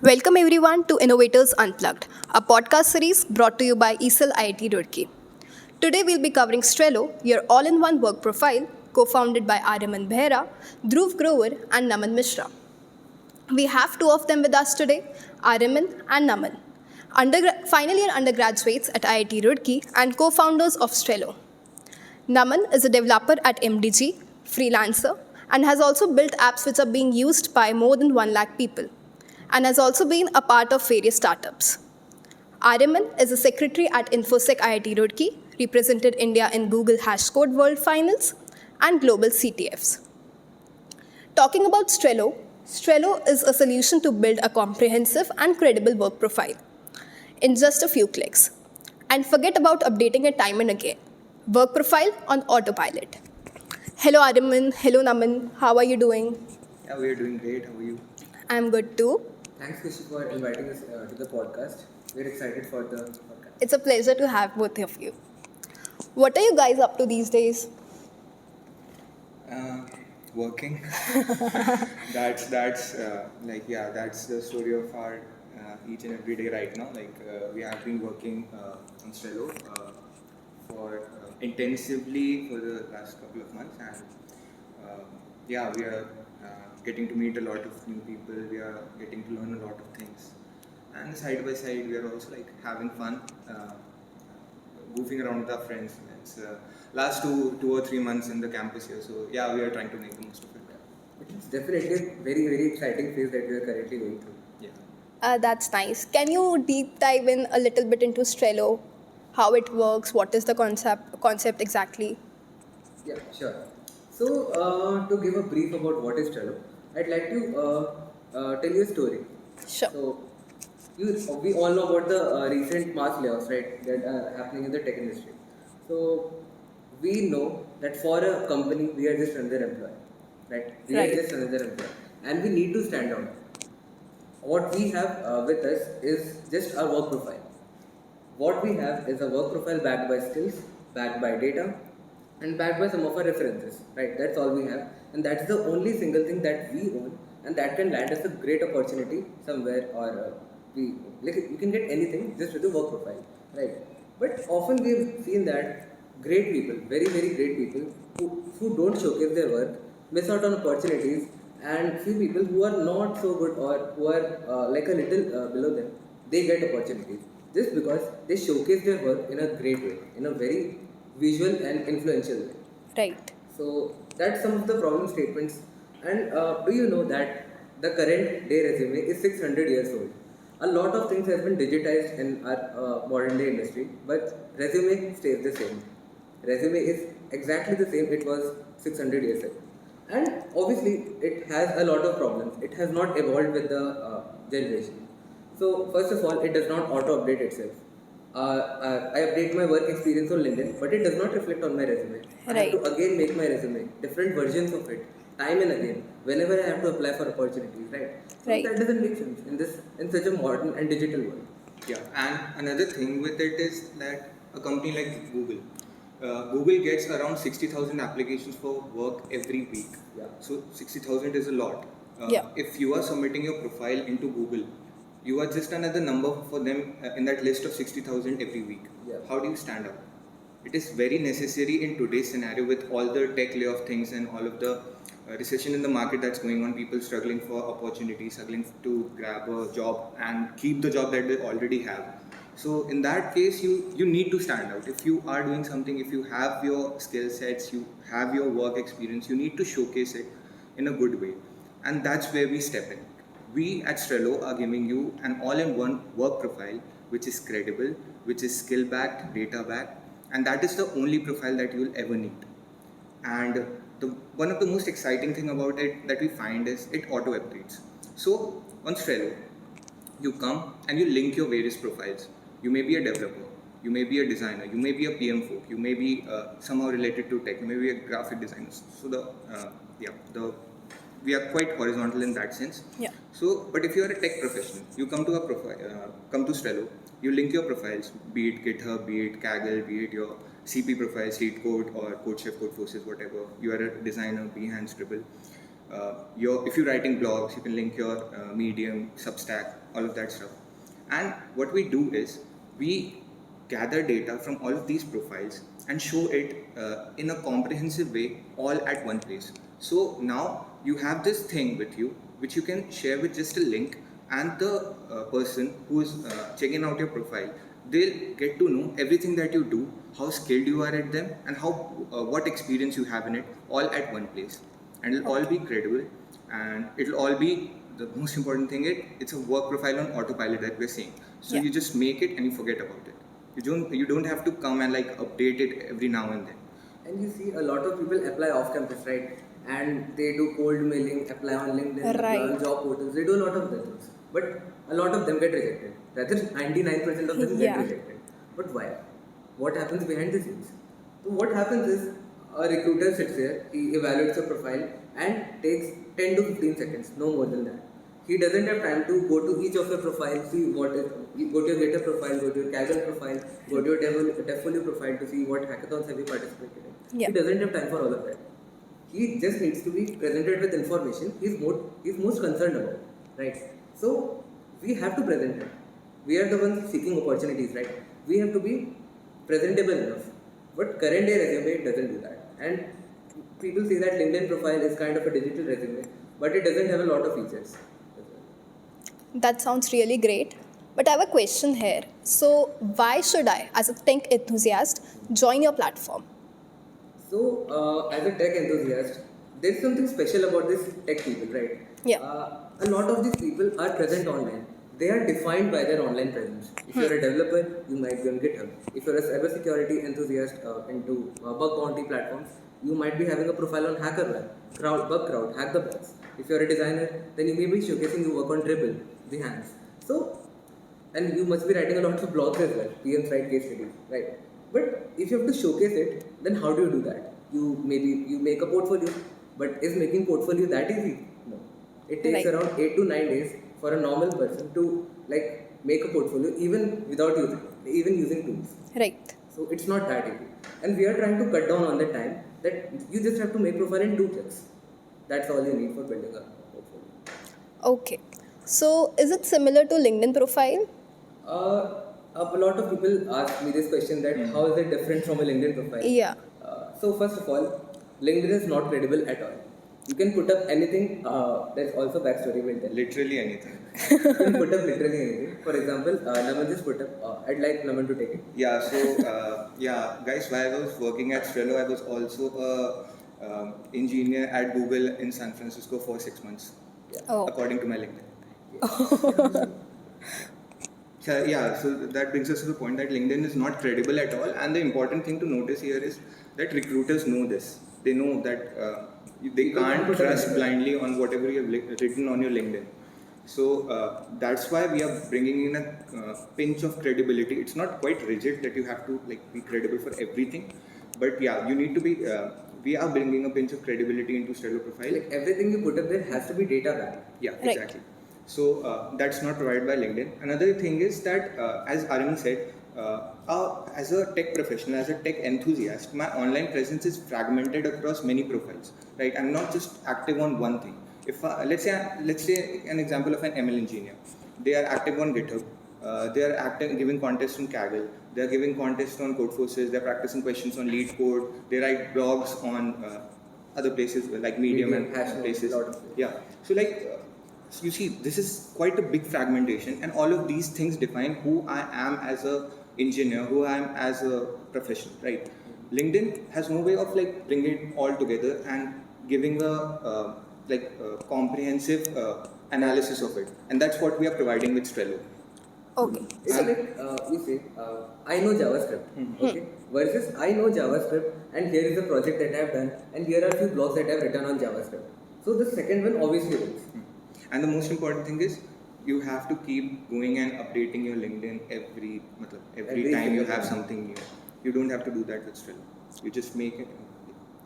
Welcome everyone to Innovators Unplugged, a podcast series brought to you by IIT Roorkee. Today we'll be covering Strello, your all-in-one work profile, co-founded by Aryaman Behera, Dhruv Grover and Naman Mishra. We have two of them with us today, Aryaman and Naman, final year undergraduates at IIT Roorkee and co-founders of Strello. Naman is a developer at MDG, freelancer, and has also built apps which are being used by more than 1 lakh people, and has also been a part of various startups. Aryaman is a secretary at InfoSec IIT Roorkee, represented India in Google Hashcode World Finals and Global CTFs. Talking about Strello, Strello is a solution to build a comprehensive and credible work profile in just a few clicks. And forget about updating it time and again. Work profile on autopilot. Hello Aryaman, hello Naman, how are you doing? Yeah, we are doing great. How are you? I'm good too. Thanks, Kishi, for inviting us to the podcast. We're excited for the podcast. It's a pleasure to have both of you. What are you guys up to these days? Working. that's that's the story of our each and every day right now. We have been working on Strello for intensively for the last couple of months, and we are getting to meet a lot of new people. We are getting to learn a lot of things, and side by side, we are also having fun, goofing around with our friends. It's last two or 3 months in the campus here, so yeah, we are trying to make the most of it. It's definitely a very exciting phase that we are currently going through. Yeah. That's nice. Can you deep dive in a little bit into Strello? How it works? What is the concept exactly? Yeah, sure. So, to give a brief about what is Strello, I'd like to tell you a story. Sure. So, we all know about the recent mass layoffs, right, that are happening in the tech industry. So, we know that for a company, we are just another employee, right? We Right. are just another employee, and we need to stand out. What we have with us is just our work profile. What we have is a work profile backed by skills, backed by data, and backed by some of our references, right? That's all we have, and that's the only single thing that we own, and that can land us a great opportunity somewhere, or you can get anything just with a work profile, right? But often we've seen that great people, very great people, who don't showcase their work, miss out on opportunities, and few people who are not so good or who are a little below them, they get opportunities just because they showcase their work in a great way, in a very visual and influential way. Right. So that's some of the problem statements. And do you know that the current day resume is 600 years old? A lot of things have been digitized in our modern day industry, but resume stays the same. Resume is exactly the same it was 600 years ago. And obviously, it has a lot of problems. It has not evolved with the generation. So first of all, it does not auto-update itself. I update my work experience on LinkedIn, but it does not reflect on my resume. I have to again make my resume, different versions of it, time and again, whenever I have to apply for opportunities, right? So Right. that doesn't make sense in such a modern and digital world. Yeah, and another thing with it is that a company like Google, Google gets around 60,000 applications for work every week. Yeah. So 60,000 is a lot. Yeah. If you are submitting your profile into Google, you are just another number for them in that list of 60,000 every week. Yeah. How do you stand out? It is very necessary in today's scenario with all the tech layoff things and all of the recession in the market that's going on, people struggling for opportunities, struggling to grab a job and keep the job that they already have. So in that case, you need to stand out. If you are doing something, if you have your skill sets, you have your work experience, you need to showcase it in a good way. And that's where we step in. We at Strello are giving you an all-in-one work profile which is credible, which is skill-backed, data-backed, and that is the only profile that you will ever need. And one of the most exciting thing about it that we find is it auto-updates. So on Strello, you come and you link your various profiles. You may be a developer, you may be a designer, you may be a PM folk, you may be somehow related to tech, you may be a graphic designer. So we are quite horizontal in that sense. Yeah. So, but if you are a tech professional, you come to a profile, come to Strello, you link your profiles, be it GitHub, be it Kaggle, be it your CP profile, Seed Code or CodeChef, Codeforces, whatever. You are a designer, Behance, Dribble. if you're writing blogs, you can link your Medium, Substack, all of that stuff. And what we do is we gather data from all of these profiles and show it in a comprehensive way all at one place. So now you have this thing with you which you can share with just a link, and the person who is checking out your profile, they'll get to know everything that you do, how skilled you are at them, and how what experience you have in it, all at one place. And it'll all be credible, and it'll all be the most important thing. It's a work profile on autopilot that we're saying. So Yeah. you just make it and you forget about it. You don't have to come and like update it every now and then. And you see a lot of people apply off campus, right? And they do cold mailing, apply on LinkedIn, apply on Right. job portals. They do a lot of the things. But a lot of them get rejected. Rather, 99% of them get Yeah. rejected. But why? What happens behind the scenes? So what happens is a recruiter sits there, he evaluates your profile and takes 10 to 15 seconds, no more than that. He doesn't have time to go to each of your profiles, see what is, go to your Gator profile, go to your casual profile, go to your Devfolio profile to see what hackathons have you participated in. Yeah. He doesn't have time for all of that. He just needs to be presented with information he's most concerned about, right? So we have to present it. We are the ones seeking opportunities, right? We have to be presentable enough. But current day resume doesn't do that. And people say that LinkedIn profile is kind of a digital resume, but it doesn't have a lot of features. That sounds really great. But I have a question here. So, why should I, as a tech enthusiast, join your platform? So, as a tech enthusiast, there's something special about these tech people, right? Yeah. A lot of these people are present online. They are defined by their online presence. If you're a developer, you might be on GitHub. If you're a cybersecurity enthusiast into bug bounty platforms, you might be having a profile on HackerOne, Bug Crowd, Hack the Bugs. If you're a designer, then you may be showcasing your work on Dribble, Behance. So, and you must be writing a lot of blogs as well. PMs write case studies, right? But if you have to showcase it, then how do you do that? You make a portfolio, but is making portfolio that easy? No. It takes Right. around 8 to 9 days for a normal person to like make a portfolio even without using tools. Right. So it's not that easy. And we are trying to cut down on the time that you just have to make profile in 2 clicks. That's all you need for building a portfolio. Okay. So, is it similar to LinkedIn profile? A lot of people ask me this question that how is it different from a LinkedIn profile? Yeah. So first of all, LinkedIn is not credible at all. You can put up anything. There's also backstory will tell. Literally anything. You can put up literally anything. For example, Naman just put up. I'd like Naman to take it. Yeah, so guys, while I was working at Strello, I was also a engineer at Google in San Francisco for 6 months, Oh. according to my LinkedIn. So that brings us to the point that LinkedIn is not credible at all, and the important thing to notice here is that recruiters know this. They know that they can't trust blindly on whatever you have written on your LinkedIn. So that's why we are bringing in a pinch of credibility. It's not quite rigid that you have to like be credible for everything, but yeah, you need to be. We are bringing a pinch of credibility into Strello profile. Like everything you put up there has to be data backed. Yeah, Right. exactly. So that's not provided by LinkedIn. Another thing is that, as Aryaman said, as a tech professional, as a tech enthusiast, my online presence is fragmented across many profiles. Right, I'm not just active on one thing. If let's say an example of an ML engineer, they are active on GitHub. They are active, giving contests on Kaggle. They are giving contests on Codeforces. They are practicing questions on LeetCode. They write blogs on other places like Medium and Hash places. lot of Yeah. So so you see, this is quite a big fragmentation, and all of these things define who I am as a engineer, who I am as a professional, right? LinkedIn has no way of like bringing it all together and giving a comprehensive analysis of it, and that's what we are providing with Strello. Okay. It's like we say, I know JavaScript, okay, versus I know JavaScript, and here is a project that I have done, and here are a few blogs that I have written on JavaScript. So the second one obviously wins. And the most important thing is you have to keep going and updating your LinkedIn every Every time you single have time. something new. You don't have to do that with Strello. You just make it.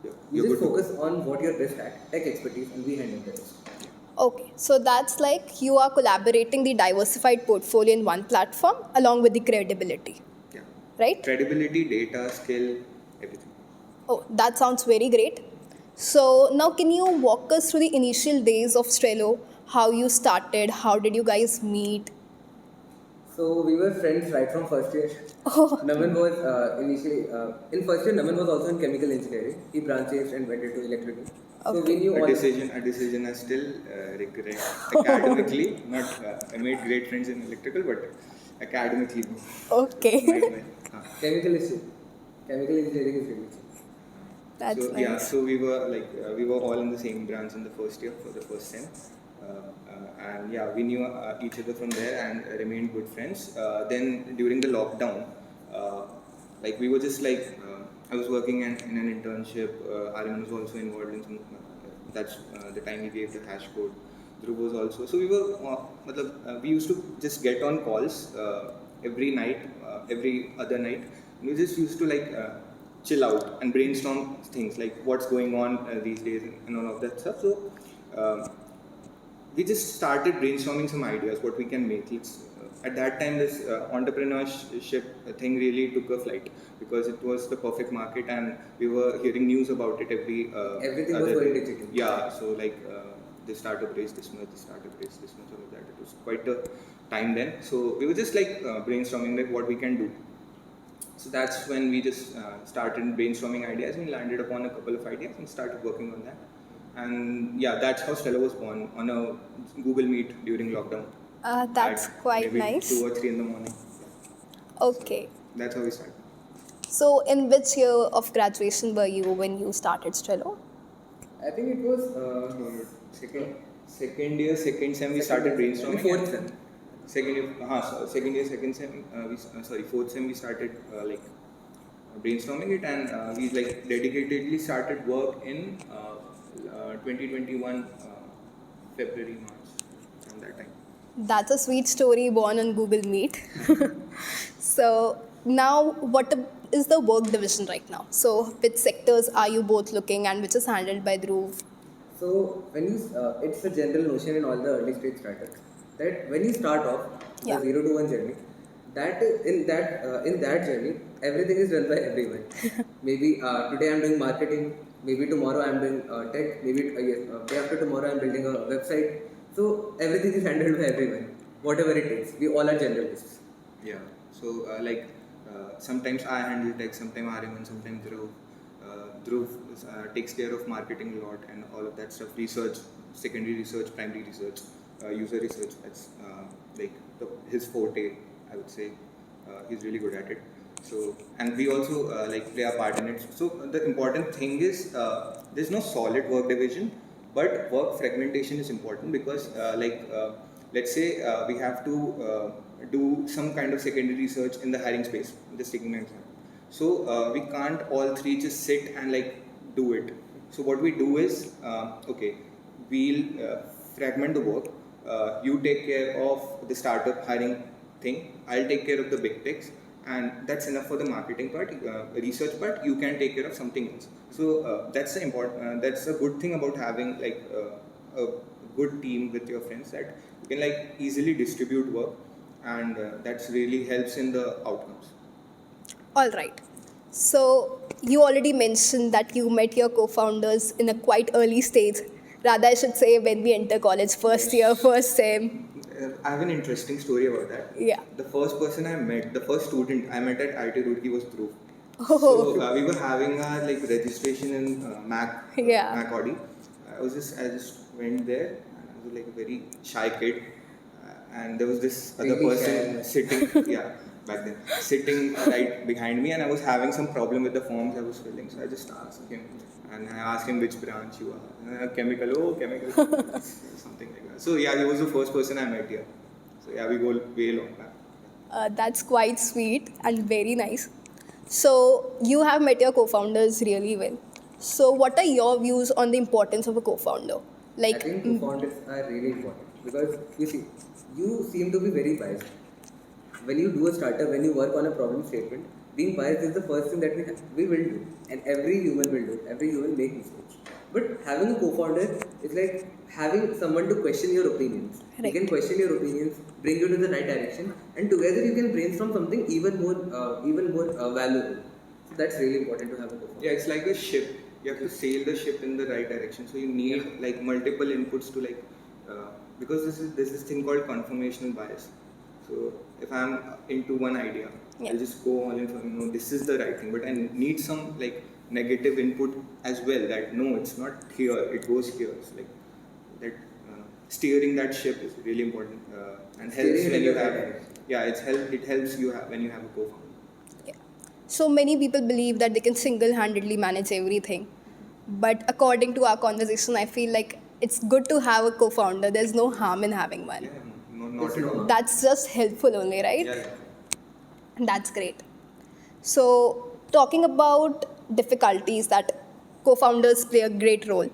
You You're just good to go. focus on what you're best at, tech expertise, and we handle the rest. Okay. So, that's like you are collaborating the diversified portfolio in one platform along with the credibility. Yeah. Right? Credibility, data, skill, everything. Oh, that sounds very great. So now can you walk us through the initial days of Strello? How you started? How did you guys meet? So we were friends right from first year. Oh, Naman was initially in first year. Naman was also in chemical engineering. He branch changed and went into electrical. So we okay. knew A all. decision I still regret academically. Not I made great friends in electrical, but academically, Okay. my Chemical is chill. Chemical engineering is really chill. That's So yeah, nice. so we were we were all in the same branch in the first year for the first sem, and yeah, we knew each other from there and remained good friends. Then during the lockdown, uh, we were just I was working in an internship. Aryaman was also involved in some. That's the time we gave the hash code. Dhruv was also. So we were, we used to just get on calls every night, every other night. We just used to chill out and brainstorm things like what's going on these days and all of that stuff. So um, we just started brainstorming some ideas what we can make. At that time, this entrepreneurship thing really took a flight because it was the perfect market and we were hearing news about it every Everything was other going day. digital. Yeah, so the startup raised this much, the startup raised this much, all of that. It was quite a time then. So we were just brainstorming what we can do. So that's when we just started brainstorming ideas. We landed upon a couple of ideas and started working on that. And yeah, that's how Stella was born on a Google Meet during lockdown That's at quite maybe nice. 2 or 3 in the morning. So Okay. that's how we started. So in which year of graduation were you when you started Strello? I think it was Second, second year, second sem, we started brainstorming. Fourth sem. Second year, second year, second sem, fourth sem, we started brainstorming it, and we dedicatedly started work in 2021 February, March, around that time. That's a sweet story born on Google Meet. So now what is the work division right now? So which sectors are you both looking and which is handled by Dhruv? So when you, it's a general notion in all the early stage startups that when you start off Yeah. the 0 to 1 journey, that in that journey everything is done by everyone. Maybe today I'm doing marketing, maybe tomorrow I'm doing tech, maybe day after tomorrow I'm building a website. So everything is handled by everyone, whatever it takes. We all are generalists. Yeah. So sometimes I handle tech, sometimes Aryaman, sometimes Dhruv. Dhruv takes care of marketing a lot and all of that stuff. Research, secondary research, primary research, user research. That's his forte, I would say. He's really good at it. So and we also play a part in it. So the important thing is there's no solid work division, but work fragmentation is important because let's say we have to do some kind of secondary research in the hiring space. Just taking an example. So we can't all three just sit and do it. So what we do is we'll fragment the work. You take care of the startup hiring thing. I'll take care of the big techs, and that's enough for the marketing part. Research part, you can take care of something else. So that's the important. That's a good thing about having a good team with your friends, that you can easily distribute work, and that's really helps in the outcomes. All right. So you already mentioned that you met your co-founders in a quite early stage. Rather, I should say when we enter college, first year, first sem. I have an interesting story about that. Yeah. The first person I met, the first student I met at IIT Roorkee was Dhruv. Oh. So we were having our registration in Mac, Yeah. Mac Audi. I just went there, and I was a very shy kid, and there was this other Really person shy. sitting, yeah, back then, sitting right behind me, and I was having some problem with the forms I was filling. So I just asked him, and I asked him which branch you are. Chemical, chemical, something like that. So yeah, he was the first person I met here. So yeah, we go way long back. That's quite sweet and very nice. So you have met your co-founders really well. So what are your views on the importance of a co-founder? I think co-founders are really important because you see, you seem to be very biased. When you do a startup, when you work on a problem statement, being biased is the first thing that we will do, and every human will do. Every human make mistakes. But having a co-founder is like having someone to question your opinions. He Right. can question your opinions, bring you to the right direction, and together you can brainstorm something even more valuable. So that's really important to have a co-founder. Yeah, it's like a ship. you have to sail the ship in the right direction. So you need like multiple inputs to like because there's this thing called conformational bias. So if I'm into one idea, I'll just go all in for this is the right thing, but I need some like negative input as well. That no, it's not here. It goes here. It's like that steering that ship is really important and helps when you have it helps you when you have a co-founder. So many people believe that they can single-handedly manage everything. But according to our conversation, I feel like it's good to have a co-founder. There's no harm in having one. Yeah, no, not at all. That's just helpful only, right? Yeah. That's great. So, talking about difficulties that co-founders play a great role.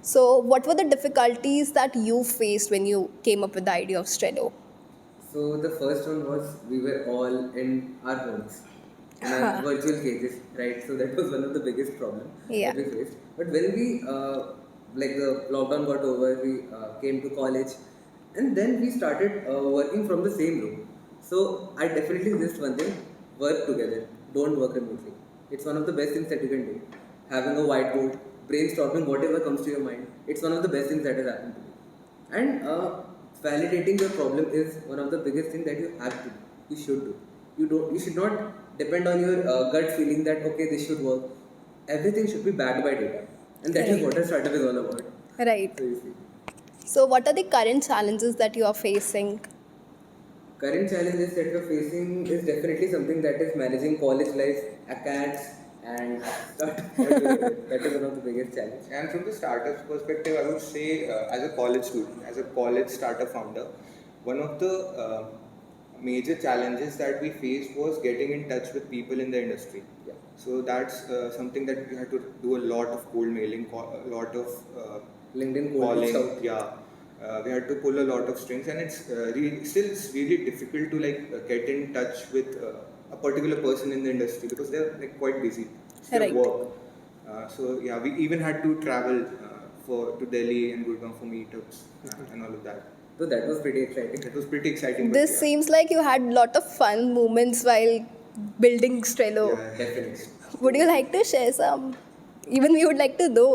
So, what were the difficulties that you faced when you came up with the idea of Strello? So the first one was we were all in our homes, in our virtual cages, right? So that was one of the biggest problems Yeah. that we faced. But when we, like the lockdown got over, we came to college, and then we started working from the same room. So I definitely suggest one thing: work together. Don't work remotely. It's one of the best things that you can do. Having a whiteboard, brainstorming whatever comes to your mind. It's one of the best things that has happened to me. And validating your problem is one of the biggest things that you have to do. You should do. You should not depend on your gut feeling that okay, this should work. Everything should be backed by data, and that is Right. what a startup is all about. Right. So you see, So, what are the current challenges that you are facing? current challenges that you're facing is definitely something that is managing college life, accounts, and startup. That is one of the biggest challenges. And from the startups perspective, I would say as a college student, as a college startup founder, one of the major challenges that we faced was getting in touch with people in the industry. Yeah. So that's something that we had to do a lot of cold mailing, a lot of LinkedIn cold reach calling. out. Yeah. We had to pull a lot of strings, and it's it's really difficult to like get in touch with a particular person in the industry because they're like quite busy. It's their Right. work. So yeah, we even had to travel to Delhi and Gurgaon for meetups and all of that. So that was pretty exciting. It was pretty exciting. but This yeah. seems like you had a lot of fun moments while building Strello. Yeah, Definitely. Would you like to share some? Even we would like to know.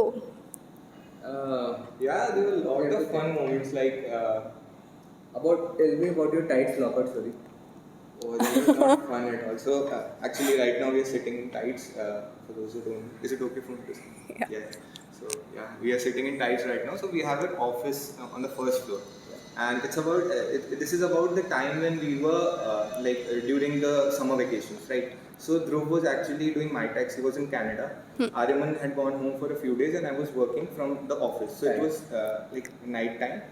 Yeah, there were a lot of fun moments like. Tell me about your tights lockout story. Oh, they were not fun at all. So actually, right now we are sitting in tights. For those who don't, is it okay for me to say? Yeah. So yeah, we are sitting in tights right now. So we have an office on the first floor, and it's about this is about the time when we were during the summer vacations, right? So Dhruv was actually doing my tax. He was in Canada. Aryaman had gone home for a few days, and I was working from the office. So it was like night time.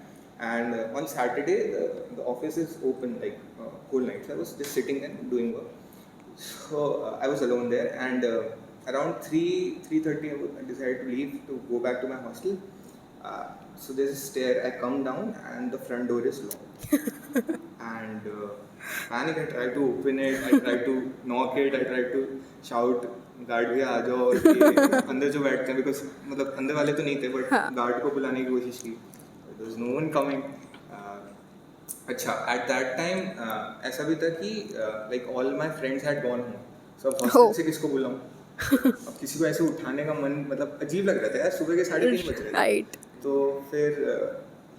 And on Saturday, the office is open like whole night. So I was just sitting and doing work. So I was alone there, and around 3:30, I decided to leave to go back to my hostel. So there's a stair. I come down, and the front door is locked. And panic. I tried to open it. I tried to knock it. I tried to shout. Guard भैया आ जाओ और ये अंदर जो बैठते हैं because मतलब अंदर वाले तो नहीं थे बट गार्ड को बुलाने की कोशिश की there was no one coming. अच्छा at that time ऐसा भी था कि like all my friends had gone home. So अब हॉस्टल से किसको बुलाऊं? अब किसी को ऐसे उठाने का मन मतलब अजीब लग रहा था यार सुबह के 3:30 बज रहे थे. Right. तो फिर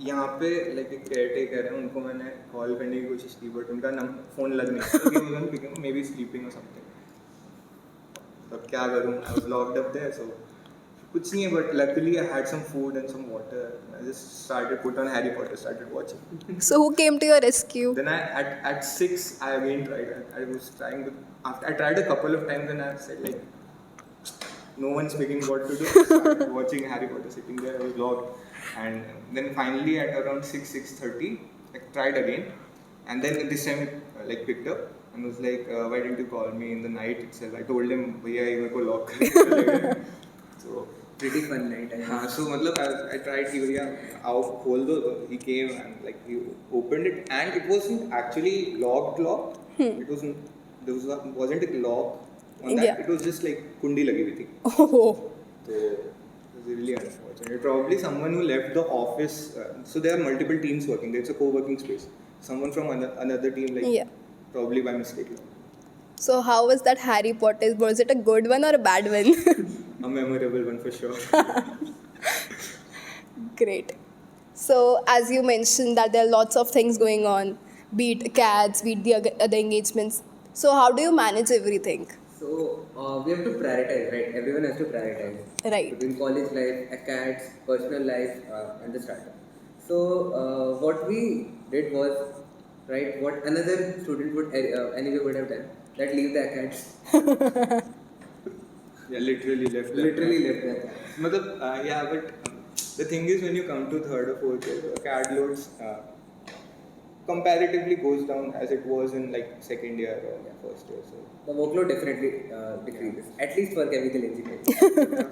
यहाँ पे लाइक एक केयरटेकर है उनको मैंने कॉल करने की कोशिश की बट उनका फ़ोन लग नहीं रहा may be sleeping or something. तब क्या करूँ? I was locked up there. So कुछ नहीं है but luckily I had some food and some water. I just started put on Harry Potter started watching. So who came to your rescue? Then at 6 I again tried. I was trying to after I tried a couple of times and I said like no one's speaking what to do. I started watching Harry Potter sitting there. I was locked. And then finally at around 6:30 I tried again, and then this time it like picked up and was like why didn't you call me in the night itself? I told him भैया ये मेरे को lock कर. So Pretty fun night. हाँ so मतलब I tried कि भैया आओ खोल दो. He came and like he opened it and it wasn't actually locked. It wasn't a lock on that. Yeah. It was just like कुंडी लगी हुई थी. Oh. So it was really unfortunate. Probably someone who left the office. So there are multiple teams working there. It's a co-working space. Someone from another team like Yeah. probably by mistake. So how was that Harry Potter? Was it a good one or a bad one? A memorable one for sure. Great. So, as you mentioned that there are lots of things going on, be it CADs, be it the other engagements. So, how do you manage everything? So we have to prioritize, right? Everyone has to prioritize Right. between college life, acads, personal life, and the startup. So what we did was, right, what another student would anyway would have done, that leave the acads. Yeah, literally left that. Literally left the acads. Yeah, but the thing is, when you come to third or fourth year, CAD loads comparatively goes down as it was in like second year or first year. So The workload definitely decreases, at least for chemical engineering,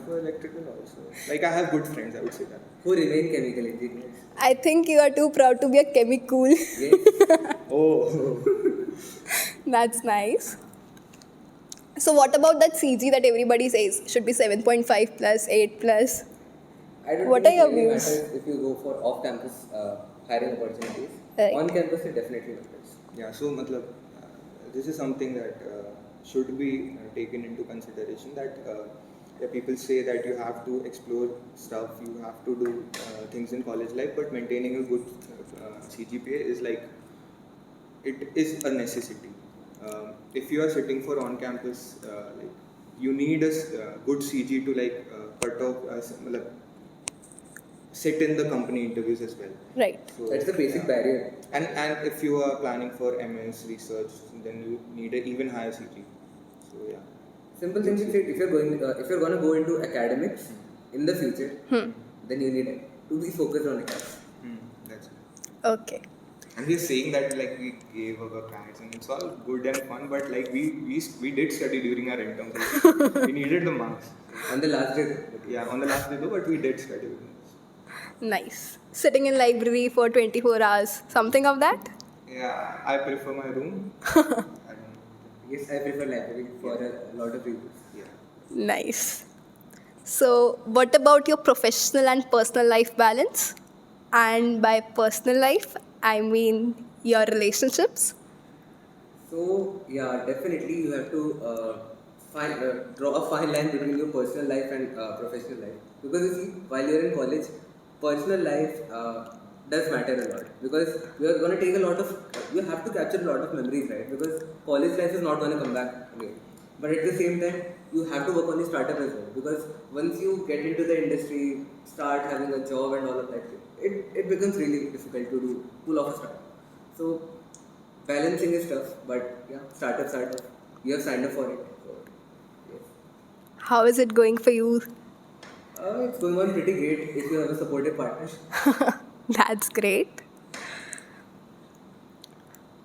for electrical also. Like I have good friends, I would say that. who remain chemical engineers. I think you are too proud to be a chemical. Yes. Oh. That's nice. So, what about that CG that everybody says should be 7.5 plus, 8 plus? I don't What think are it your really views? matters if you go for off-campus hiring opportunities. Right. On campus, it definitely matters. Yeah, so this is something that should be taken into consideration, that yeah, people say that you have to explore stuff, you have to do things in college life, but maintaining a good CGPA is like, it is a necessity. If you are sitting for on-campus, like you need a good CG to like cut off, sit in the company interviews as well. Right. So, That's the basic barrier. And if you are planning for MS research, then you need an even higher CG. So yeah. Simple thing is, if you're going to go into academics in the future, then you need to be focused on academics. That's it. Okay. And we're saying that like we gave our cards and it's all good and fun, but like we did study during our interns. We needed the marks. On the last day, Yeah, on the last day though, but we did study. Nice. Sitting in library for 24 hours, something of that? Yeah, I prefer my room. I don't know. yes, I prefer library for a lot of reasons. Yeah. Nice. So, what about your professional and personal life balance? And by personal life, I mean your relationships. So yeah, definitely you have to draw a fine line between your personal life and professional life, because you see, while you're in college, personal life does matter a lot, because you are going to take a lot of, you have to capture a lot of memories, right? Because college life is not going to come back again. But at the same time, you have to work on the startup as well, because once you get into the industry, start having a job and all of that, it becomes really difficult to pull off a startup. So balancing is tough, but yeah, startup. You have signed up for it. So, yes. How is it going for you? It's going on pretty great if you have a supportive partner. That's great.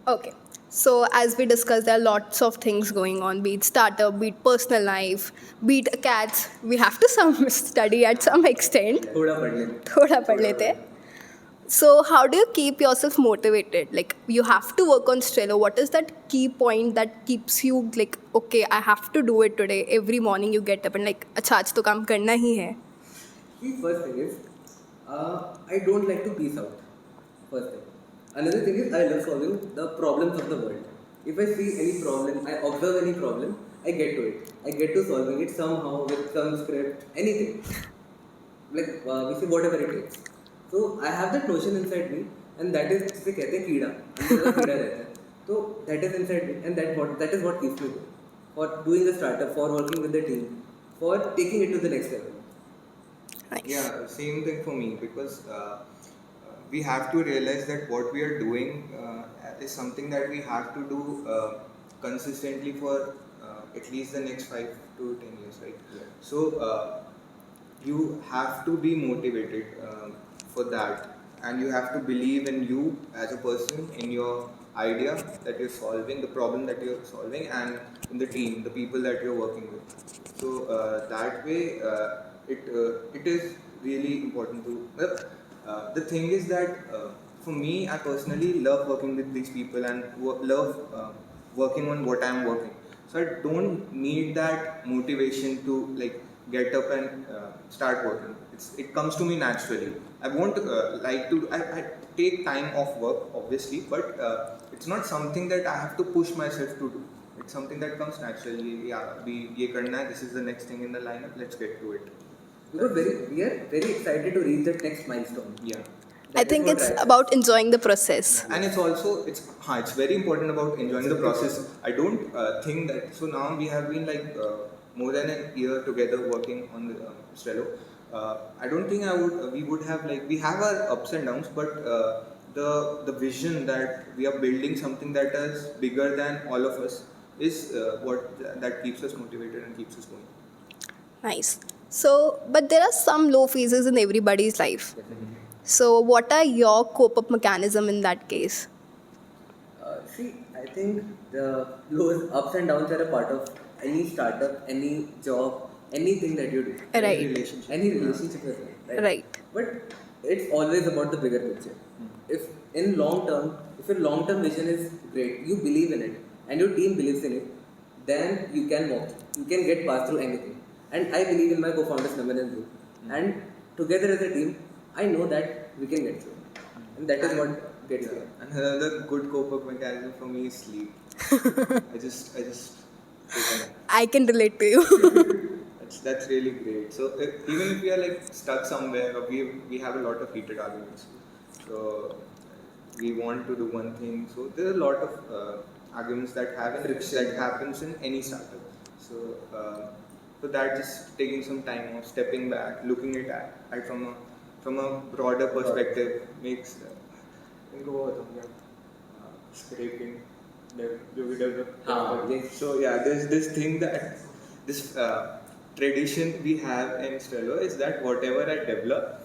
Okay. So, as we discussed, there are lots of things going on, be it startup, be it personal life, be it cats. We have to some study at some extent. थोड़ा पढ़ लें. थोड़ा पढ़ लेते हैं. So, how do you keep yourself motivated? Like, you have to work on Strello. What is that key point that keeps you like, okay, I have to do it today? Every morning you get up and like, अच्छा आज तो काम करना ही है. The first thing is, I don't like to peace out. First thing. Another thing is, I love solving the problems of the world. If I see any problem, I observe any problem, I get to it. I get to solving it somehow with some script, anything. Like, we see whatever it takes. So I have that notion inside me, and that is, जिसे कहते हैं कीड़ा, अंदर का कीड़ा रहता है. So that is inside me, and that is what keeps me going. For doing the startup, for working with the team, for taking it to the next level. Nice. Yeah, same thing for me, because we have to realize that what we are doing is something that we have to do consistently for at least the next 5 to 10 years, right? Yeah. So you have to be motivated for that, and you have to believe in you as a person, in your idea that you're solving, the problem that you're solving, and in the team, the people that you're working with. So that way, it is really important to. The thing is that for me, I personally love working with these people and love working on what I'm working. So I don't need that motivation to like get up and start working. It comes to me naturally. I won't like to. I take time off work, obviously, but it's not something that I have to push myself to do. it's something that comes naturally. Yeah, ये करना है, this is the next thing in the lineup, let's get to it. We are very excited to reach that next milestone. Yeah. I think it's about enjoying the process. And it's also it's very important about enjoying the process. I don't think that, so now we have been like more than a year together working on the Strello. I don't think we would have, like, we have our ups and downs, but the vision that we are building something that is bigger than all of us is what that keeps us motivated and keeps us going. Nice. So, but there are some low phases in everybody's life. Definitely. So, what are your cope-up mechanism in that case? See, I think those ups and downs are a part of any startup, any job, anything that you do. Right. Any relationship as well. Right. But it's always about the bigger picture. If your long-term vision is great, you believe in it, and your team believes in it, then you can walk. You can get past through anything. And I believe in my co-founders, Naman and Dhruv. And together as a team, I know that we can get through. And that is what gets me. Another good cope-up mechanism for me is sleep. I just take a nap. I can relate to you. That's really great. So even if we are like stuck somewhere, or we have a lot of heated arguments, so we want to do one thing. So there are a lot of arguments that happens in any startup. So that just taking some time off, stepping back, looking at it from a broader perspective makes scraping Yes. So yeah, there's this thing that this tradition we have in Strello is that whatever I develop,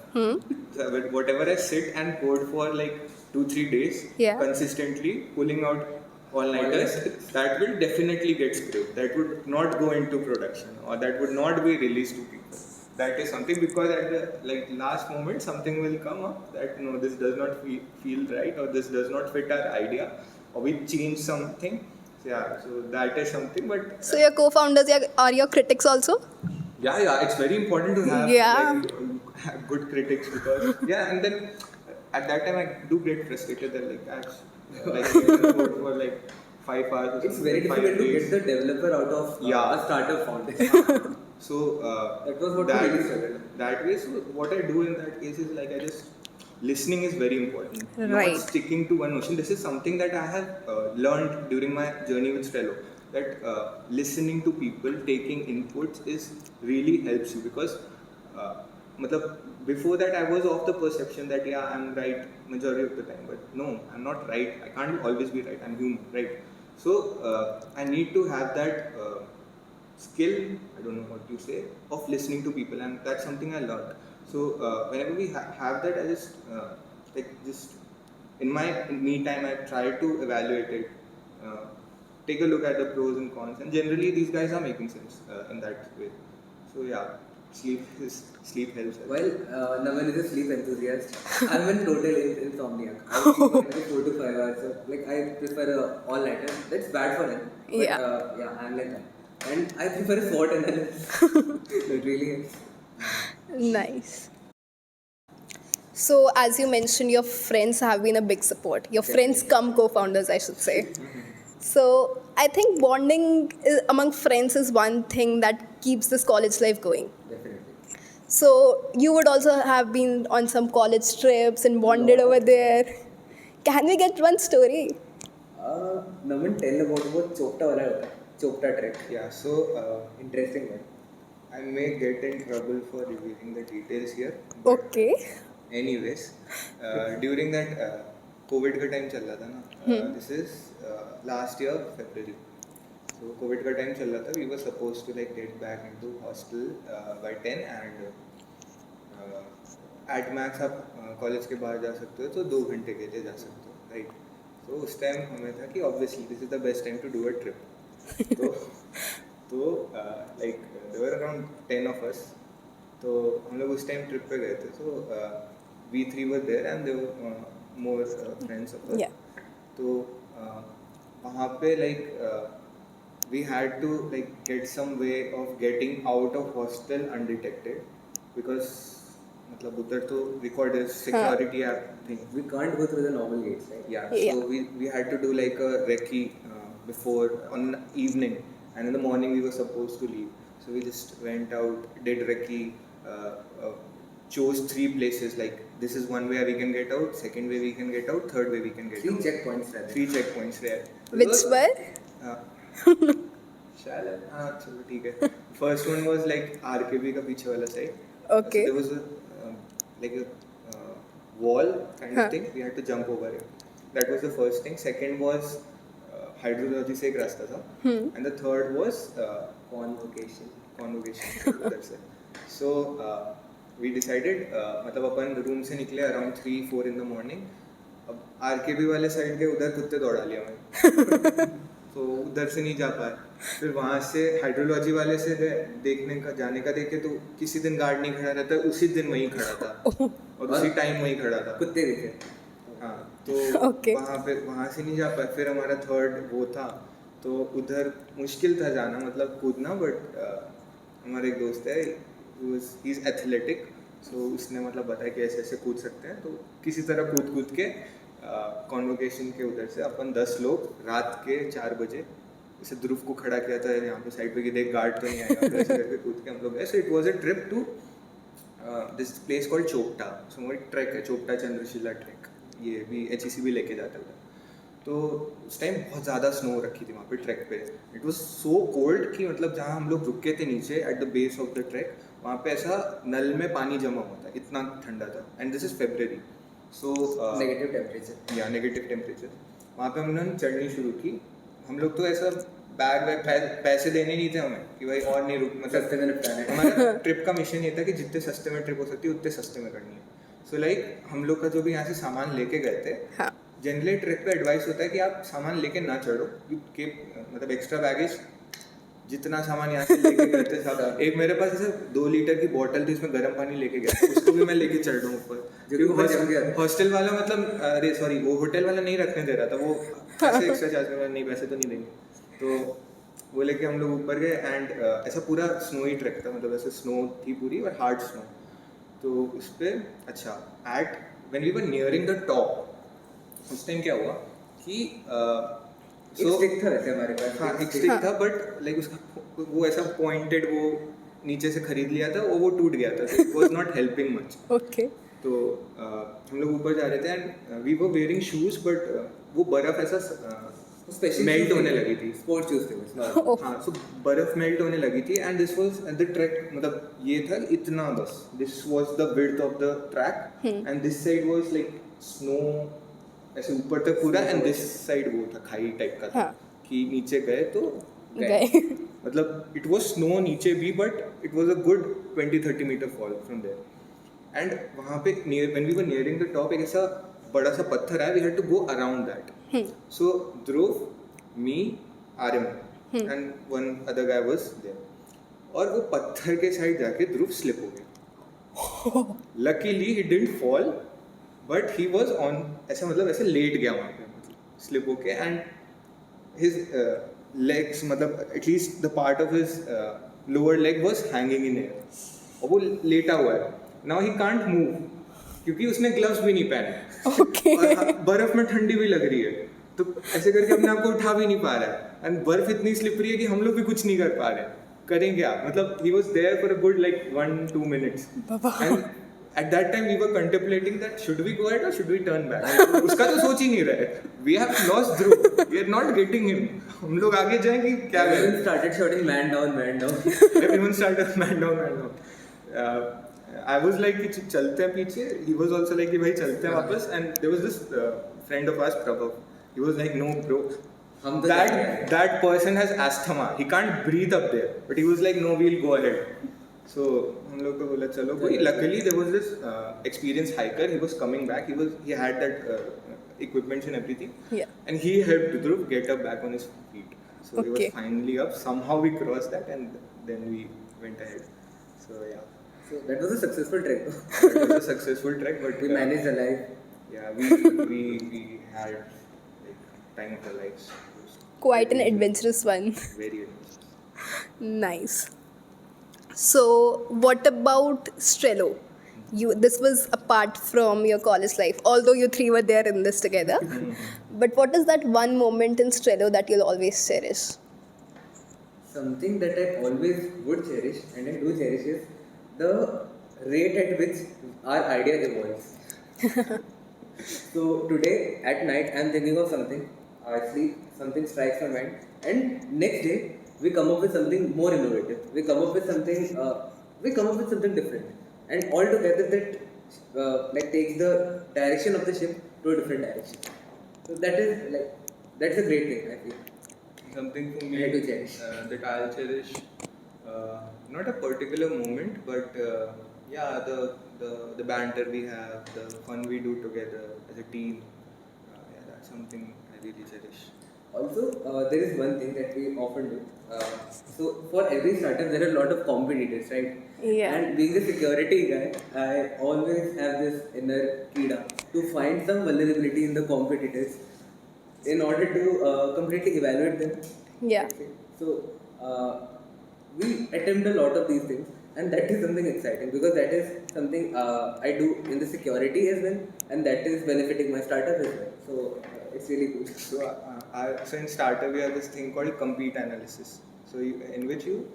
whatever I sit and code for like 2-3 days, Yeah. consistently pulling out all-nighters, that will definitely get scraped. That would not go into production, or that would not be released to people. That is something, because at the last moment something will come up that no, this does not feel right, or this does not fit our idea, or we change something. So that is something. But So, your co-founders are your critics also? yeah, it's very important to have have good critics, because and then at that time I do get frustrated that code for like 5 hours. Or It's something, very like 5 difficult to days. get the developer out of a startup foundation. So That was what we really struggled. that way. So what I do in that case is like I just listening is very important. Right. Not sticking to one notion. This is something that I have learned during my journey with Strello. That listening to people, taking inputs is really helps you, because before that I was of the perception that I'm right majority of the time, but no, I'm not right. I can't always be right. I'm human, right? So I need to have that skill, I don't know what you say, of listening to people, and that's something I learned. So whenever we have that, I just in my me time I try to evaluate it, take a look at the pros and cons, and generally these guys are making sense in that way. So sleep helps. Well, Naman is a sleep enthusiast. I'm in total insomniac. I sleep for maybe 4 to 5 hours. So, I prefer all-nighter. That's bad for him. But, I'm like that. And I prefer a SWOT analysis. It really is. Nice. So, as you mentioned, your friends have been a big support. Your friends come co-founders, I should say. So, I think bonding among friends is one thing that keeps this college life going. Definitely. So, you would also have been on some college trips and bonded over there. Can we get one story? Naman, tell about Chopta trek. Yeah, so Interesting one. I may get in trouble for revealing the details here. Okay. Anyways, during that COVID का time चल रहा था ना, this is last year February. So COVID का time चल रहा था. We were supposed to get back into hostel by 10, and at max आप college के बाहर जा सकते हो तो 2 घंटे के लिए जा सकते हो, right? So उस time हमें था कि obviously this is the best time to do a trip. तो there were around 10 of us. तो हम लोग उस time trip पे गए थे. So we 3 were there, and there were more friends of us. Yeah. तो वहाँ पे we had to get some way of getting out of hostel undetected, because मतलब उधर तो record is security thing. We can't go through the normal gates, right? Yeah. Yeah. So we had to do a recce before on evening, and in the morning we were supposed to leave. So we just went out, did recce, chose 3 places, like this is one way we can get out, second way we can get out, third way we can get 3 out. checkpoints रहते 3 checkpoints there. Which were? चलो ठीक है. First one was like RKB का पीछे वाला side. Okay. So there was like a wall kind of thing. We had to jump over it. That was the first thing. Second was hydrology से एक रास्ता था. And the third was convocation. That's it. So we decided मतलब अपन room से निकले around 3-4 in the morning. अब RKB वाले side के उधर कुत्ते दौड़ा लिया मैं. तो उधर से नहीं जा पाए. फिर वहाँ से हाइड्रोलॉजी वाले से देखने का जाने का देखे तो किसी दिन गार्ड नहीं खड़ा रहता, उसी दिन वहीं खड़ा था और उसी टाइम वहीं खड़ा था. कुत्ते भी थे. हाँ, तो वहाँ से नहीं जा पाए. फिर हमारा थर्ड वो था, तो उधर मुश्किल था जाना, मतलब कूदना. बट हमारा एक दोस्त है, ही इज़ एथलेटिक, सो उसने मतलब बताया कि ऐसे ऐसे कूद सकते हैं. तो किसी तरह कूद के कॉन्वोकेशन के उधर से अपन 10 लोग रात के 4 बजे जैसे ध्रुव को खड़ा किया था यहाँ पे साइड पे कि देख गार्ड तो नहीं आएगा, फिर ऐसे करके कूद के हम लोग गए. So it was a trip to this place called Chopta. So वो एक ट्रैक है, चोपटा चंद्रशिला ट्रैक. ये भी HEC भी लेके जाता था. तो उस टाइम बहुत ज़्यादा स्नो रखी थी वहाँ पे ट्रैक पे. इट वाज सो कोल्ड कि मतलब जहाँ हम लोग रुके थे नीचे at the base of the track, वहाँ पे ऐसा नल में पानी जमा हुआ था, इतना ठंडा था. And this is February. So negative temperature. या नेगेटिव टेम्परेचर. वहाँ पे हमने चढ़नी शुरू की. हम लोग तो ऐसा बैग पैसे देने नहीं थे हमें कि भाई और नहीं रुक, मतलब हमारा ट्रिप का मिशन ये था कि जितने सस्ते में ट्रिप हो सकती है उतने सस्ते में करनी है. सो लाइक हम लोग का जो भी यहाँ से सामान लेके गए थे, जनरली ट्रिप पे एडवाइस होता है कि आप सामान लेके ना चढ़ो, मतलब एक्स्ट्रा बैगेज जितना सामान यहाँ से लेके गए थे सब. एक मेरे पास ऐसे 2 लीटर की बोतल थी, उसमें गर्म पानी लेके गया, उसको भी मैं लेके चढ़ रहा हूँ ऊपर, क्योंकि हॉस्टल वाला मतलब अरे सॉरी वो होटल वाला नहीं रखने दे रहा था. वो पैसे एक्स्ट्रा चार्ज कर रहा, नहीं पैसे तो नहीं देंगे. तो वो लेके हम लोग ऊपर गए. एंड ऐसा पूरा स्नोई ट्रैक था, मतलब ऐसे स्नो थी पूरी और हार्ड स्नो. तो उस पर अच्छा at when we were nearing the top, उस टाइम क्या हुआ कि एक स्टिक था वैसे हमारे पास. हाँ, एक स्टिक था, बट लाइक उसका वो ऐसा पॉइंटेड वो नीचे से खरीद लिया था, वो टूट गया था. It was not helping much. Okay. तो हम लोग ऊपर जा रहे थे and we were wearing shoes, but वो बर्फ ऐसा मेल्ट होने लगी थी. स्पोर्ट्स शूज थे. हाँ, सो बर्फ मेल्ट होने लगी थी. And this was the track, मतलब ये था इतना बस. This was the width of the track and this side was like snow ऐसे ऊपर तक पूरा, एंड दिस साइड वो था खाई टाइप का था कि नीचे गए तो गए. मतलब इट वाज स्नो नीचे भी, but it was a good 20-30 meter fall from there. And वहाँ पे when we were nearing the top, एक ऐसा बड़ा सा पत्थर है, we had to go around that. So Dhruv, me, Aryaman and one other guy was there. और वो पत्थर के साइड जाके ध्रुव स्लिप हो गया. Luckily he didn't fall, but he was on ऐसा, मतलब ऐसे लेट गया वहाँ पे, मतलब स्लिप होके. एंड हिज लेग्स, मतलब at least the part of his lower leg was hanging in air, और वो लेटा हुआ है. नाउ ही कांट मूव क्योंकि उसने ग्लव्स भी नहीं पहने. और बर्फ में ठंडी भी लग रही है, तो ऐसे करके अपने आप को उठा भी नहीं पा रहा है. एंड बर्फ इतनी स्लिपरी है कि हम लोग भी कुछ नहीं कर पा रहे. करें क्या, मतलब he was there for a good like 1-2 minutes. And at that time we were contemplating that should we go ahead or should we turn back. उसका तो सोच ही नहीं रहे. We have lost Dhruv. We are not getting him. हम लोग आगे जाएंगे क्या करें. Everyone started shouting man down, man down. Everyone started man down, man down. I was like कि चलते हैं पीछे. He was also like कि भाई चलते हैं वापस. And there was this friend of ours, Prabhav. He was like, no bro, that person has asthma. He can't breathe up there. But he was like, no, we'll go ahead. So हम लोग को बोला चलो कोई. Luckily there was this experienced hiker. He was coming back. He had that equipment and everything. Yeah. And he helped Dhruv get up back on his feet. So he was finally up. Somehow we crossed that, and then we went ahead. So yeah. So that was a successful trek. That was a successful trek, but we managed alive. Yeah, we had like time of our lives. Quite an adventurous one. Very adventurous. Nice. So, what about Strello? This was apart from your college life, although you three were there in this together. But what is that one moment in Strello that you'll always cherish? Something that I always would cherish and I do cherish is the rate at which our idea evolves. So today at night I'm thinking of something, I sleep, something strikes my mind, and next day we come up with something more innovative. We come up with something different, and altogether that like takes the direction of the ship to a different direction. So that's a great thing I feel. Something for I me had to cherish. that I'll cherish, not a particular moment, but the banter we have, the fun we do together as a team. Yeah, that's something I really cherish. Also, there is one thing that we often do. So, for every startup, there are a lot of competitors, right? Yeah. And being a security guy, I always have this inner kida to find some vulnerability in the competitors in order to completely evaluate them. Yeah. Let's say. So, we attempt a lot of these things, and that is something exciting because that is something I do in the security as well, and that is benefiting my startup as well. So, it's really cool. So in startup we have this thing called compete analysis. So in which you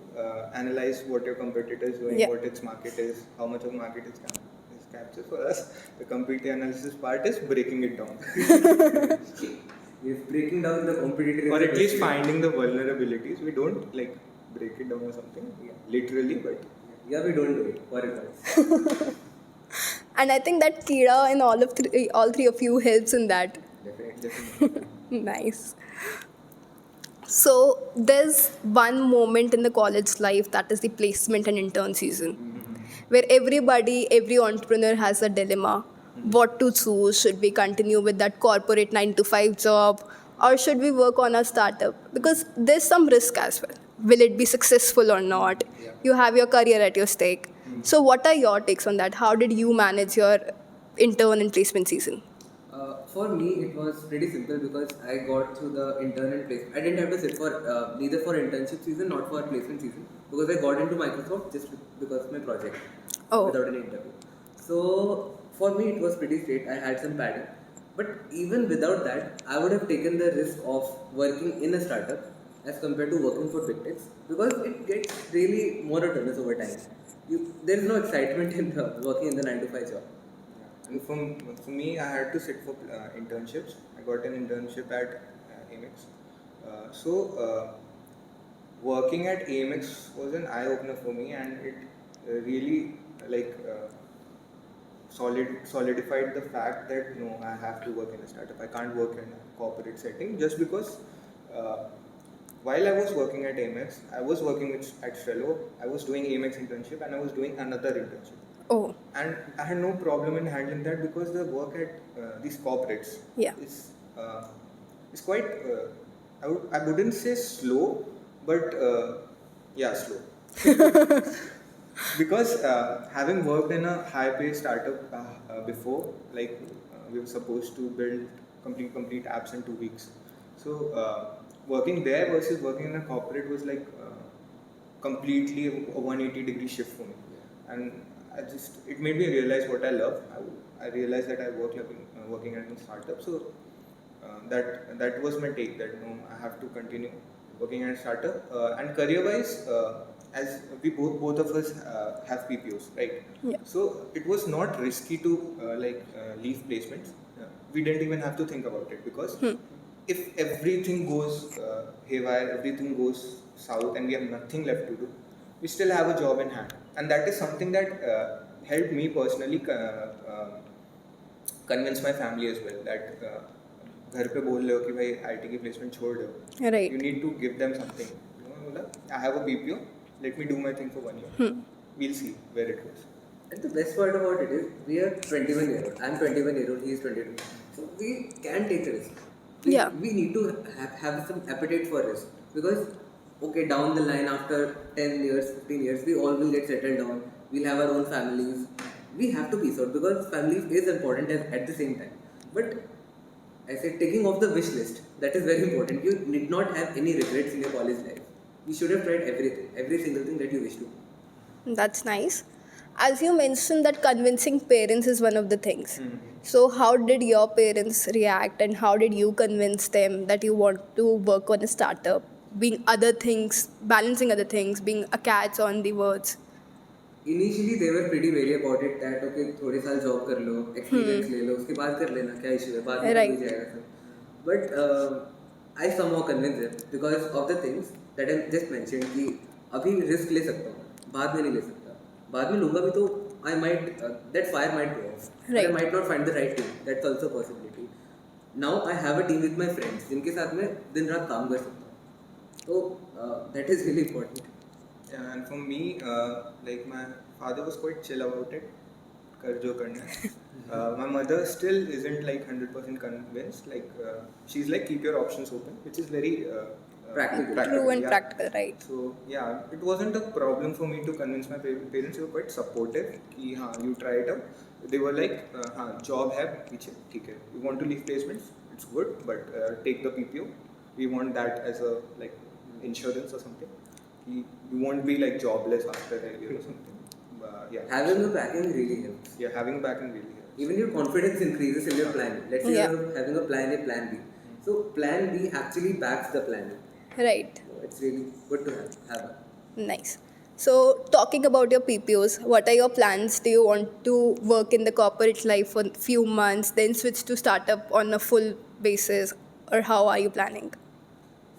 analyze what your competitor is doing, Yeah. what its market is, how much of market is captured. For us, the compete analysis part is breaking it down, Yes, breaking down the competitor is or the at least best way. finding the vulnerabilities. We don't like break it down or something, literally, but Yeah, we don't do it for advice. And I think that Kira in all three of you helps in that. Definitely. definitely. Nice. So there's one moment in the college life that is the placement and intern season, where every entrepreneur has a dilemma. What to choose? Should we continue with that corporate 9 to 5 job, or should we work on a startup? Because there's some risk as well. Will it be successful or not? Yeah. You have your career at your stake. So what are your takes on that? How did you manage your intern and placement season? For me, it was pretty simple because I got through the intern and placement. I didn't have to sit for neither for internship season, not for placement season, because I got into Microsoft just because of my project Oh. without any interview. So for me, it was pretty straight. I had some padding, but even without that, I would have taken the risk of working in a startup as compared to working for big techs because it gets really monotonous over time. There is no excitement in working in the 9 to 5 job. And for me, I had to sit for internships. I got an internship at Amex. So working at Amex was an eye opener for me, and it really solidified the fact that no, I have to work in a startup. I can't work in a corporate setting just because. While I was working at Amex, I was working at Strello. I was doing Amex internship, and I was doing another internship. Oh. And I had no problem in handling that because the work at these corporates Yeah. is quite I wouldn't say slow, but slow. Because having worked in a high pay startup before, we were supposed to build complete apps in 2 weeks. So working there versus working in a corporate was like completely a 180-degree shift for me, and it made me realize what I love. I realized that I working at a startup, so that was my take. That no, I have to continue working at a startup, and career-wise, as we both of us have PPOs, right? Yeah. So it was not risky to leave placements. We didn't even have to think about it because if everything goes haywire, everything goes south, and we have nothing left to do, we still have a job in hand, and that is something that helped me personally convince my family as well that घर पे बोल रहे हो कि भाई IT की placement छोड़ रहे हो, Right. you need to give them something. बोला I have a BPO, let me do my thing for 1 year. We'll see where it goes. And the best part about it is we are 21-year-old. I'm 21-year-old. He is 22. So we can take a risk. Yeah. We need to have some appetite for risk because okay, down the line after 10 years, 15 years, we all will get settled down. We'll have our own families. We have to peace out because family is important at the same time. But I said taking off the wish list, that is very important. You need not have any regrets in your college life. You should have tried everything, every single thing that you wish to. That's nice. As you mentioned that convincing parents is one of the things. So, how did your parents react, and how did you convince them that you want to work on a startup, being other things, balancing other things, being a catch on the words? Initially they were pretty wary about it that okay थोड़े साल job कर लो experience ले लो उसके बाद कर लेना क्या issue है बाद में तो हो ही Right. जाएगा सब but I somehow convinced them because of the things that I just mentioned कि अभी रिस्क ले सकता हूँ बाद में नहीं ले सकता बाद में लूँगा भी तो I might that fire might go off but I Right. might not find the right team that's also a possibility now I have a team with my friends जिनके साथ मैं दिन रात काम कर सकता हूँ तो that is really important. Yeah, and for me, like my father was quite chill about it. कर जो करना है. My mother still isn't like 100% convinced. Like she's like keep your options open, which is very Practical. True and yeah. practical, right? So yeah, it wasn't a problem for me to convince my parents. They were quite supportive. कि हाँ, you try it out. They were like, हाँ, job है पीछे ठीक है. You want to leave placements? It's good, but take the PPO. We want that as a like insurance or something. You won't be like jobless after a year or something. Yeah. Having a backing really helps. Yeah, having backing really helps. Even your confidence increases in your plan. Let's say Yeah. you're having a plan A, plan B. So plan B actually backs the plan A. Right. So it's really good to have a. Nice. So, talking about your PPOs, what are your plans? Do you want to work in the corporate life for a few months, then switch to startup on a full basis, or how are you planning?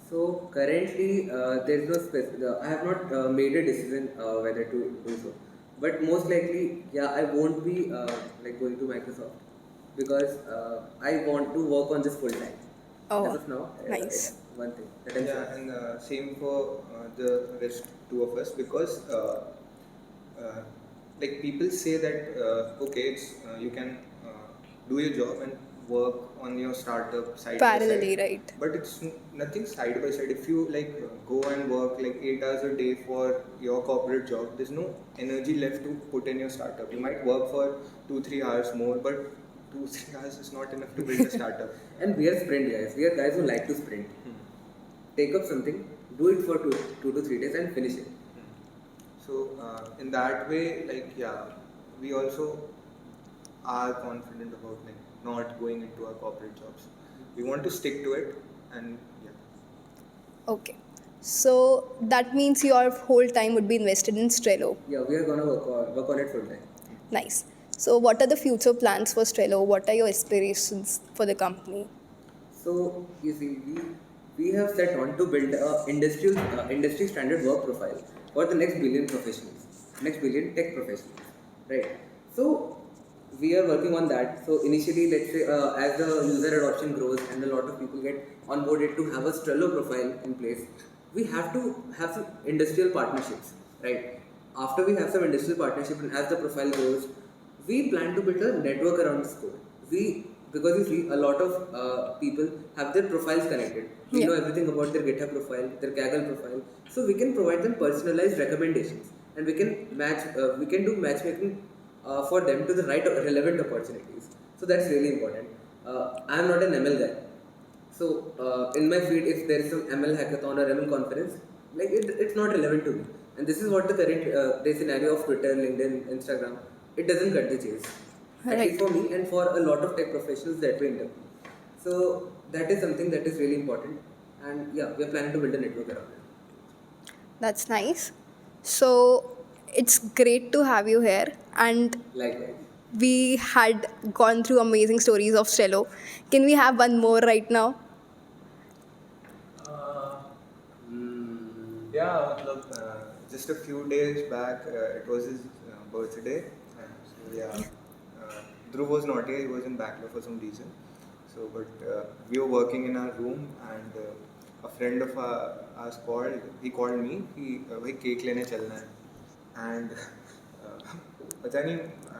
So currently there's no I have not made a decision whether to do so. But most likely, yeah, I won't be like going to Microsoft because I want to work on this full time. Oh, As of now, nice. it's one thing that I'm Yeah, sure. and same for the rest two of us because like people say that okay, it's you can do your job and work on your startup side by Parallelly, side. right. But it's nothing side by side. If you like go and work like 8 hours a day for your corporate job, there's no energy left to put in your startup. You might work for 2-3 hours more, but 2-3 hours is not enough to build a startup. And we are sprint guys. We are guys who like to sprint. Take up something, do it for 2 to 3 days, and finish it. So in that way, like yeah, we also are confident about like not going into our corporate jobs. We want to stick to it, and yeah. Okay. So, that means your whole time would be invested in Strello. Yeah, we are gonna work on it full time. Nice. So, what are the future plans for Strello? What are your aspirations for the company? So you see, we have set on to build a industry standard work profile for the next billion professionals, next billion tech professionals, right? So we are working on that. So initially, let's say as the user adoption grows and a lot of people get onboarded to have a Strello profile in place, we have to have some industrial partnerships, right? After we have some industrial partnership and as the profile grows, we plan to build a network around this code. Because you see, a lot of people have their profiles connected. We Yeah. know everything about their GitHub profile, their Kaggle profile. So we can provide them personalized recommendations, and we can we can do matchmaking for them to the right relevant opportunities. So that's really important. I am not an ML guy, so in my feed, if there is some ML hackathon or ML conference, like it's not relevant to me. And this is what the current day scenario of Twitter, LinkedIn, Instagram, it doesn't cut the chase. At Right. least for me and for a lot of tech professionals that we interview. So that is something that is really important. And yeah, we are planning to build a network around it. That's nice. So, it's great to have you here, and Likewise. we had gone through amazing stories of Strello. Can we have one more right now? Yeah, मतलब, just a few days back, it was his birthday. So yeah, Dhruv was not here; he was in Bangalore for some reason. So, but we were working in our room, and a friend of ours called. He called me. भाई cake लेने चलना है, and पता नहीं.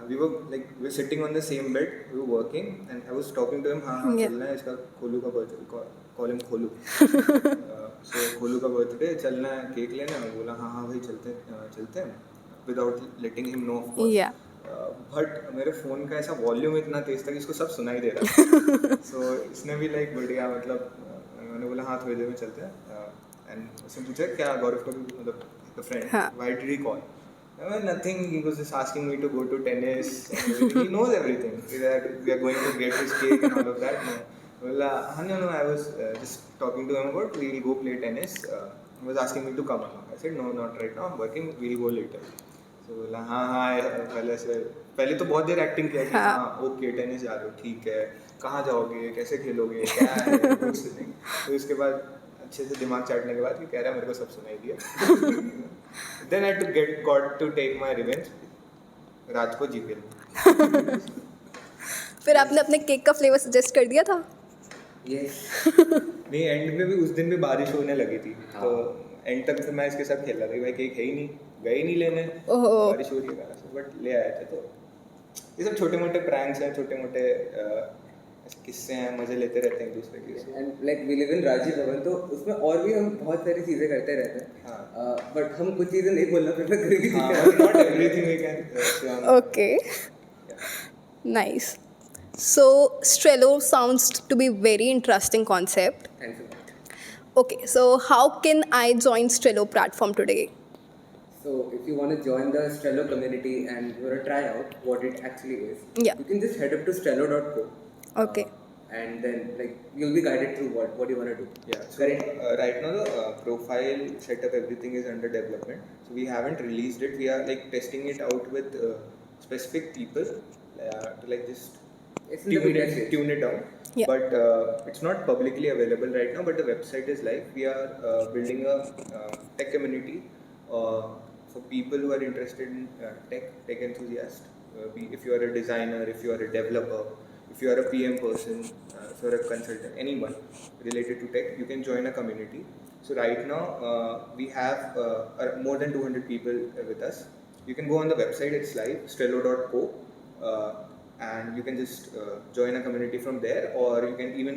We were sitting on the same bed. We were working, and I was talking to him. हाँ Yeah. चलना है इसका खोलू का birthday. Call him खोलू. So खोलू का बर्थडे चलना है केक लेना है बोला हाँ भाई चलते हैं without letting him know of course Yeah. But मेरे फ़ोन का ऐसा वॉल्यूम इतना तेज था कि इसको सब सुनाई दे रहा सो इसने भी लाइक बढ़िया मतलब मैंने बोला हाँ थोड़ी देर में चलते हैं एंड उसने पूछा क्या गौरव का भी मतलब द फ्रेंड हाँ. Why did he call Nothing. He was just asking me to go to tennis. And everything. He knows everything. That we are going to get his cake and all of that. No. Well, no. I was just talking to him about we'll go play tennis. He was asking me to come along. I said no, not right now. I'm working. We'll go later. So बोला हाँ पहले तो बहुत देर acting किया कि हाँ okay tennis जा रहे हो ठीक है कहाँ जाओगे कैसे खेलोगे क्या है कुछ नहीं तो उसके बाद अच्छे से दिमाग चाटने के बाद कि कह रहा है मेरे को सब सुनाई दिया then I to get got to take my revenge रात को जीपीएल फिर आपने अपने केक का फ्लेवर सजेस्ट कर दिया था यस नहीं एंड में भी उस दिन भी बारिश होने लगी थी तो एंड तक फिर मैं इसके साथ खेल रहा था भाई केक है ही नहीं गए ही नहीं लेने बारिश हो रही है बट ले आए थे तो ये सब छोटे मोटे प्रैंक्स हैं छोटे मोटे किस्से हैं मजे लेते रहते हैं एक दूसरे के and like we live in Rajiv Bhavan तो उसमें और भी हम बहुत सारी चीजें करते रहते हैं बट हम कुछ चीजें नहीं बोलना प्रेफर करेंगे not everything we can okay nice so Strello sounds to be very interesting concept. Thanks so much Okay, so how can I join Strello platform today? So if you want to join the Strello community and you want to try out what it actually is, Yeah. you can just head up to strello.co. Okay. And then like you'll be guided through what you want to do. Yeah, so right now the profile setup everything is under development. So we haven't released it. We are like testing it out with specific people to like just It's in the beta stage. tune it down. Yeah. But it's not publicly available right now. But the website is live. We are building a tech community for people who are interested in tech enthusiasts. If you are a designer, if you are a developer, if you are a PM person, if you are a consultant, anyone related to tech, you can join a community. So right now we have more than 200 people with us. You can go on the website, it's live, strello.co, and you can just join a community from there, or you can even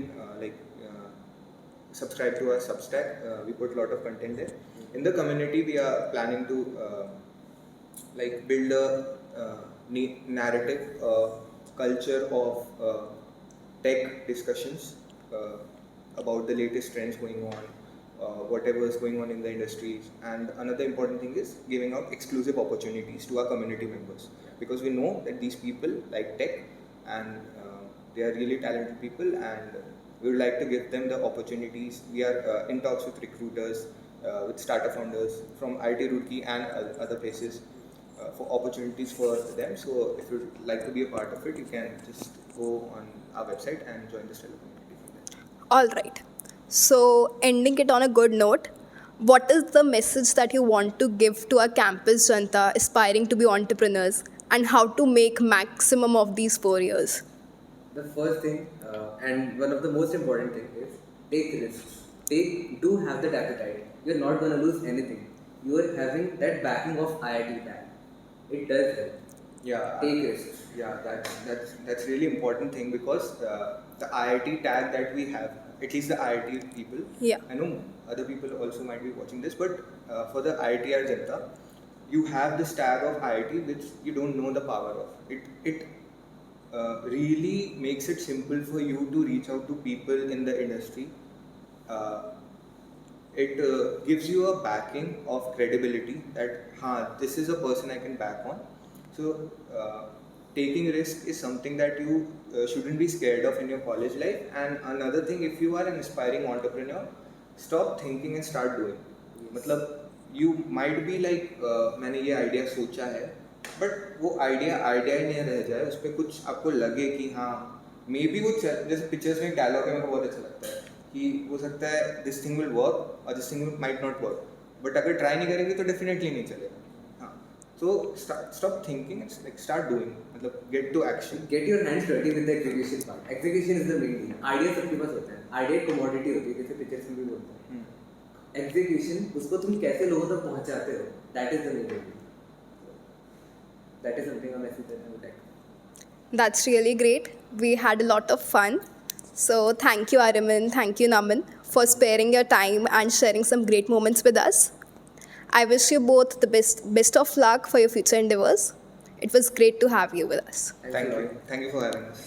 subscribe to our Substack. We put a lot of content there. In the community, we are planning to build a narrative culture of tech discussions about the latest trends going on, whatever is going on in the industries. And another important thing is giving out exclusive opportunities to our community members, because we know that these people like tech and they are really talented people, and we would like to give them the opportunities. We are in talks with recruiters, with startup founders from IIT Roorkee and other places for opportunities for them. So if you'd like to be a part of it, you can just go on our website and join the Strello community from there. All right. So, ending it on a good note, what is the message that you want to give to our campus janta aspiring to be entrepreneurs, and how to make maximum of these 4 years? The first thing and one of the most important thing is take risks. Do have that appetite. You're not going to lose anything. You are having that backing of IIT tag. It does help. Yeah. Take risks. Yeah, that's really important thing, because the IIT tag that we have, at least the IIT people, Yeah. I know other people also might be watching this, but for the IITR Janta, you have this tag of IIT which you don't know the power of. It really makes it simple for you to reach out to people in the industry. It gives you a backing of credibility that this is a person I can back on. So taking risk is something that you shouldn't be scared of in your college life. And another thing, if you are an aspiring entrepreneur, stop thinking and start doing. मतलब you might be like मैंने ये idea सोचा है, but वो idea ही नहीं रह जाए, उस पर कुछ आपको लगे कि हाँ मे बी वो जैसे पिक्चर्स में एक डायलॉग है मेरे को बहुत अच्छा लगता है कि हो सकता है दिस थिंग विल वर्क और this thing might not work, but अगर ट्राई नहीं करेंगे तो डेफिनेटली नहीं चलेगा. So stop thinking and start doing. मतलब get to action. Get your hands dirty with the execution part. Execution is the main thing. Idea सबके पास होता है. Idea एक commodity होती है, जैसे पिक्चर्स में भी बोलते हैं. Execution, उसको तुम कैसे लोगों तक पहुंचाते हो, that is the main thing. That is something I'm messaging about tech. That's really great. We had a lot of fun. So thank you, Aryaman. Thank you, Naman, for sparing your time and sharing some great moments with us. I wish you both the best of luck for your future endeavors. It was great to have you with us. Thank you for having us.